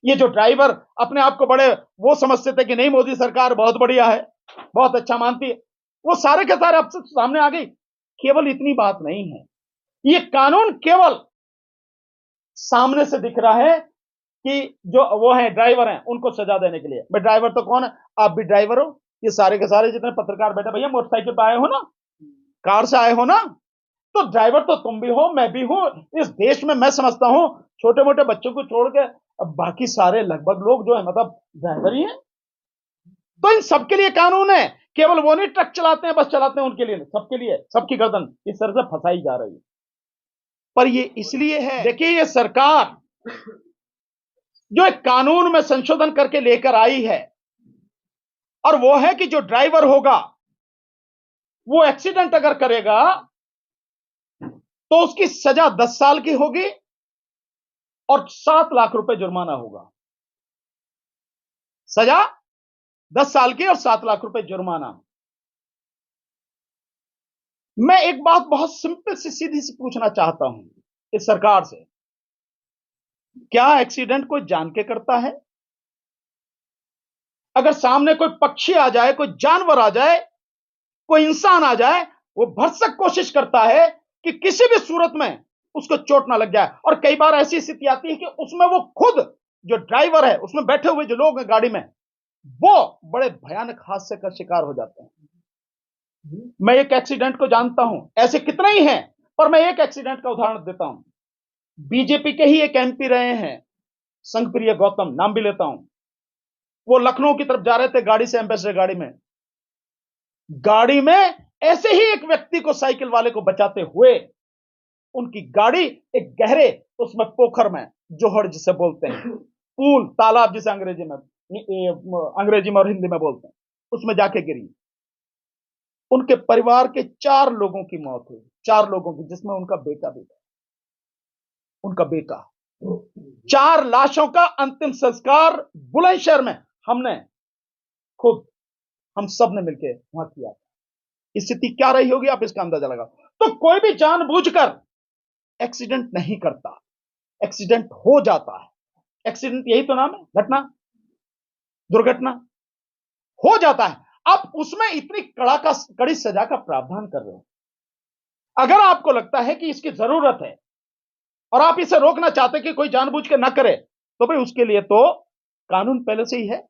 ये जो ड्राइवर अपने आप को बड़े वो समझते थे कि नहीं मोदी सरकार बहुत बढ़िया है, बहुत अच्छा मानती है, वो सारे के सारे अब सामने आ गई। केवल इतनी बात नहीं है, ये कानून केवल सामने से दिख रहा है कि जो वो है ड्राइवर हैं उनको सजा देने के लिए। भाई ड्राइवर तो कौन है? आप भी ड्राइवर हो, ये सारे के सारे जितने पत्रकार बैठे, भैया मोटरसाइकिल पे आए हो ना, कार से आए हो ना, तो ड्राइवर तो तुम भी हो, मैं भी हूं। इस देश में मैं समझता हूं छोटे मोटे बच्चों को छोड़ के अब बाकी सारे लगभग लोग जो है मतलब ड्राइवर ही हैं। तो इन सबके लिए कानून है, केवल वो नहीं ट्रक चलाते हैं बस चलाते हैं उनके लिए, सबके लिए, सबकी गर्दन इस तरह से फंसाई जा रही है। पर ये इसलिए है, देखिए ये सरकार जो एक कानून में संशोधन करके लेकर आई है, और वो है कि जो ड्राइवर होगा वो एक्सीडेंट अगर करेगा तो उसकी सजा 10 साल की होगी और 7 लाख रुपए जुर्माना होगा। सजा 10 साल की और 7 लाख रुपए जुर्माना। मैं एक बात बहुत सिंपल सी सीधी सी पूछना चाहता हूं इस सरकार से, क्या एक्सीडेंट कोई जान के करता है? अगर सामने कोई पक्षी आ जाए, कोई जानवर आ जाए, कोई इंसान आ जाए, वो भरसक कोशिश करता है कि किसी भी सूरत में उसको चोट ना लग जाए। और कई बार ऐसी स्थिति आती है कि उसमें वो खुद जो ड्राइवर है, उसमें बैठे हुए जो लोग हैं गाड़ी में, वो बड़े भयानक हादसे का शिकार हो जाते हैं। मैं एक एक्सीडेंट को जानता हूं, ऐसे कितने ही हैं, पर मैं एक एक्सीडेंट का उदाहरण देता हूं। बीजेपी के ही एक एमपी रहे हैं, संघप्रिय गौतम, नाम भी लेता हूं। वो लखनऊ की तरफ जा रहे थे गाड़ी से, एम्बेसडर गाड़ी में ऐसे ही एक व्यक्ति को, साइकिल वाले को बचाते हुए उनकी गाड़ी एक गहरे उसमें पोखर में, जोहड़ जिसे बोलते हैं, पूल, तालाब जिसे अंग्रेजी में और हिंदी में बोलते हैं, उसमें जाके गिरी। उनके परिवार के 4 लोगों की मौत हुई, 4 लोगों की, जिसमें उनका बेटा भी था। उनका बेटा, 4 लाशों का अंतिम संस्कार बुलंदशहर में हमने खुद, हम सब ने मिलकर वहां किया। स्थिति क्या रही होगी आप इसका अंदाजा लगाओ। तो कोई भी जानबूझकर एक्सीडेंट नहीं करता, एक्सीडेंट हो जाता है। एक्सीडेंट यही तो नाम है, घटना, दुर्घटना हो जाता है। आप उसमें इतनी कड़ी सजा का प्रावधान कर रहे हो। अगर आपको लगता है कि इसकी जरूरत है और आप इसे रोकना चाहते कि कोई जानबूझ के ना करे, तो भाई उसके लिए तो कानून पहले से ही है।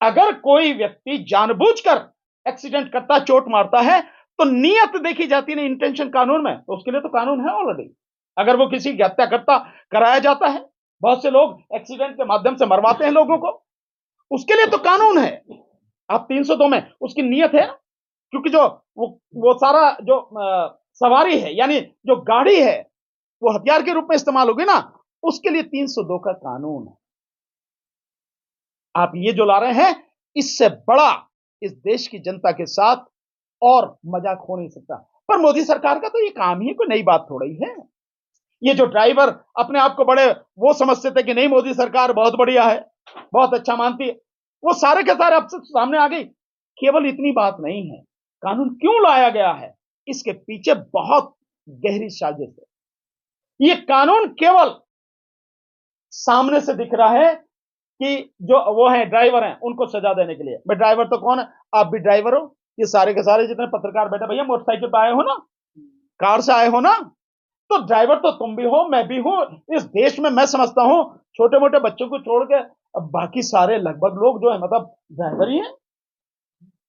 अगर कोई व्यक्ति जानबूझकर एक्सीडेंट करता, चोट मारता है, तो नियत देखी जाती है, इंटेंशन कानून में, तो उसके लिए तो कानून है ऑलरेडी। अगर वो किसी की हत्या करता, कराया जाता है, बहुत से लोग एक्सीडेंट के माध्यम से मरवाते हैं लोगों को, उसके लिए तो कानून है। आप 302 में उसकी नियत है, क्योंकि जो वो सारा जो सवारी है, यानी जो गाड़ी है, वो हथियार के रूप में इस्तेमाल होगी ना, उसके लिए 302 का कानून है। आप ये जो ला रहे हैं, इससे बड़ा इस देश की जनता के साथ और मजाक हो नहीं सकता। पर मोदी सरकार का तो ये काम ही कोई नई बात थोड़ी है। ये जो ड्राइवर अपने आप को बड़े वो समझते थे कि नहीं मोदी सरकार बहुत बढ़िया है, बहुत अच्छा मानती है, वो सारे के सारे अब सामने आ गई। केवल इतनी बात नहीं है, कानून क्यों लाया गया है, इसके पीछे बहुत गहरी साजिश है। ये कानून केवल सामने से दिख रहा है कि जो वो है ड्राइवर हैं उनको सजा देने के लिए। भाई ड्राइवर तो कौन है? आप भी ड्राइवर हो, ये सारे के सारे जितने पत्रकार बैठे, भैया मोटरसाइकिल पे आए हो ना, कार से आए हो ना, तो ड्राइवर तो तुम भी हो, मैं भी हूं। इस देश में मैं समझता हूं छोटे मोटे बच्चों को छोड़ के अब बाकी सारे लगभग लोग जो है मतलब ड्राइवर ही हैं।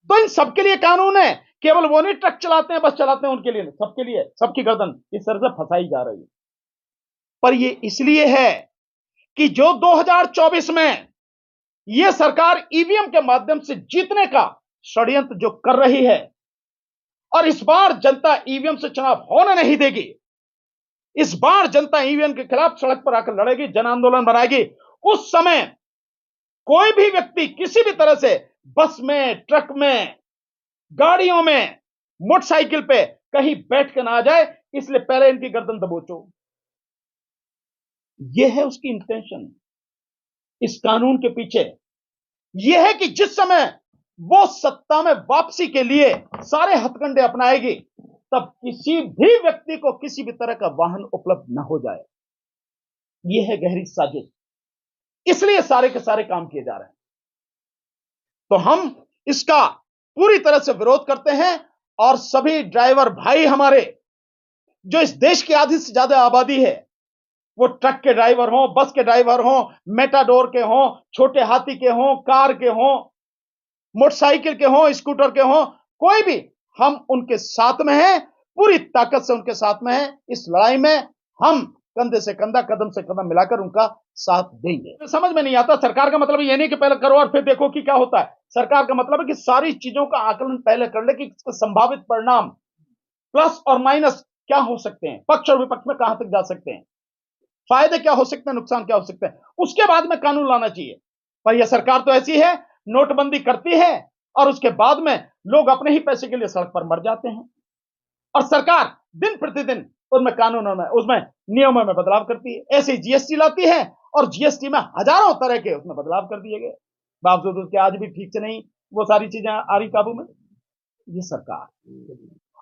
तो इन सबके लिए कानून है, केवल वो नहीं ट्रक चलाते हैं बस चलाते हैं उनके लिए, सबके लिए, सबकी गर्दन इस तरह से फंसाई जा रही है। पर ये इसलिए है कि जो 2024 में यह सरकार ईवीएम के माध्यम से जीतने का षड्यंत्र जो कर रही है, और इस बार जनता ईवीएम से चुनाव होने नहीं देगी। इस बार जनता ईवीएम के खिलाफ सड़क पर आकर लड़ेगी, जन आंदोलन बनाएगी। उस समय कोई भी व्यक्ति किसी भी तरह से बस में, ट्रक में, गाड़ियों में, मोटरसाइकिल पे कहीं बैठ के ना आ जाए, इसलिए पहले इनकी गर्दन दबोचो। यह है उसकी इंटेंशन इस कानून के पीछे। यह है कि जिस समय वो सत्ता में वापसी के लिए सारे हथकंडे अपनाएगी, तब किसी भी व्यक्ति को किसी भी तरह का वाहन उपलब्ध न हो जाए। यह है गहरी साजिश। इसलिए सारे के सारे काम किए जा रहे हैं। तो हम इसका पूरी तरह से विरोध करते हैं और सभी ड्राइवर भाई हमारे, जो इस देश की आधी से ज्यादा आबादी है, वो ट्रक के ड्राइवर हों, बस के ड्राइवर हों, मेटाडोर के हों, छोटे हाथी के हों, कार के हों, मोटरसाइकिल के हों, स्कूटर के हों, कोई भी, हम उनके साथ में हैं, पूरी ताकत से उनके साथ में हैं। इस लड़ाई में हम कंधे से कंधा, कदम से कदम मिलाकर उनका साथ देंगे। समझ में नहीं आता, सरकार का मतलब ये नहीं कि पहले करो और फिर देखो कि क्या होता है। सरकार का मतलब है कि सारी चीजों का आकलन पहले कर ले कि इसके संभावित परिणाम प्लस और माइनस क्या हो सकते हैं, पक्ष और विपक्ष में कहां तक जा सकते हैं, फायदे क्या हो सकते हैं, नुकसान क्या हो सकते हैं, उसके बाद में कानून लाना चाहिए। पर यह सरकार तो ऐसी है, नोटबंदी करती है और उसके बाद में लोग अपने ही पैसे के लिए सड़क पर मर जाते हैं। और सरकार दिन प्रतिदिन उनमें कानूनों में, उसमें नियमों में बदलाव करती है। ऐसे जीएसटी लाती है और जीएसटी में हजारों तरह के उसमें बदलाव कर दिए गए, बावजूद उसके आज भी ठीक से नहीं वो सारी चीजें आ रही काबू में। ये सरकार,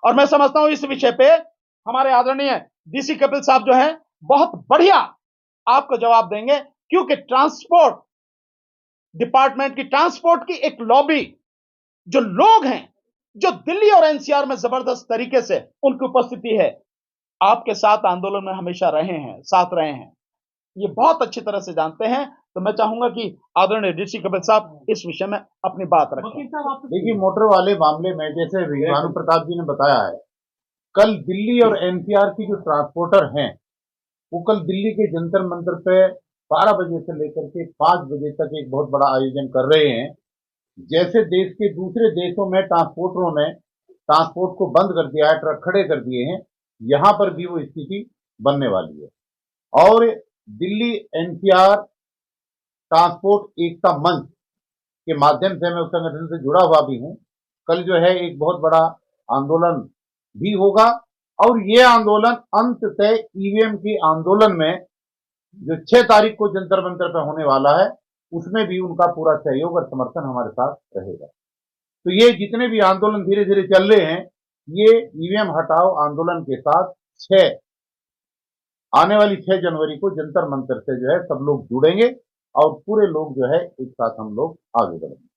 और मैं समझता हूं इस विषय पे हमारे आदरणीय डीसी कपिल साहब जो है बहुत बढ़िया आपको जवाब देंगे, क्योंकि ट्रांसपोर्ट डिपार्टमेंट की, ट्रांसपोर्ट की एक लॉबी, जो लोग हैं, जो दिल्ली और एनसीआर में जबरदस्त तरीके से उनकी उपस्थिति है, आपके साथ आंदोलन में हमेशा रहे हैं, साथ रहे हैं, ये बहुत अच्छी तरह से जानते हैं। तो मैं चाहूंगा कि आदरणीय डीसी कपिल साहब इस विषय में अपनी बात रखें। देखिए, मोटर वाले मामले में जैसे भानु प्रताप जी ने बताया है, कल दिल्ली और एनसीआर की जो ट्रांसपोर्टर हैं वो कल दिल्ली के जंतर मंतर पे 12 बजे से लेकर के 5 बजे तक एक बहुत बड़ा आयोजन कर रहे हैं। जैसे देश के दूसरे देशों में ट्रांसपोर्टरों ने ट्रांसपोर्ट को बंद कर दिया है, ट्रक खड़े कर दिए हैं, यहां पर भी वो स्थिति बनने वाली है। और दिल्ली एनसीआर ट्रांसपोर्ट एकता मंच के माध्यम से मैं उस संगठन से जुड़ा हुआ भी हूं। कल जो है एक बहुत बड़ा आंदोलन भी होगा और ये आंदोलन अंततः ईवीएम के आंदोलन में जो 6 तारीख को जंतर मंतर पर होने वाला है उसमें भी उनका पूरा सहयोग और समर्थन हमारे साथ रहेगा। तो ये जितने भी आंदोलन धीरे धीरे चल रहे हैं, ये ईवीएम हटाओ आंदोलन के साथ आने वाली 6 जनवरी को जंतर मंतर से जो है सब लोग जुड़ेंगे और पूरे लोग जो है एक साथ हम लोग आगे बढ़ेंगे।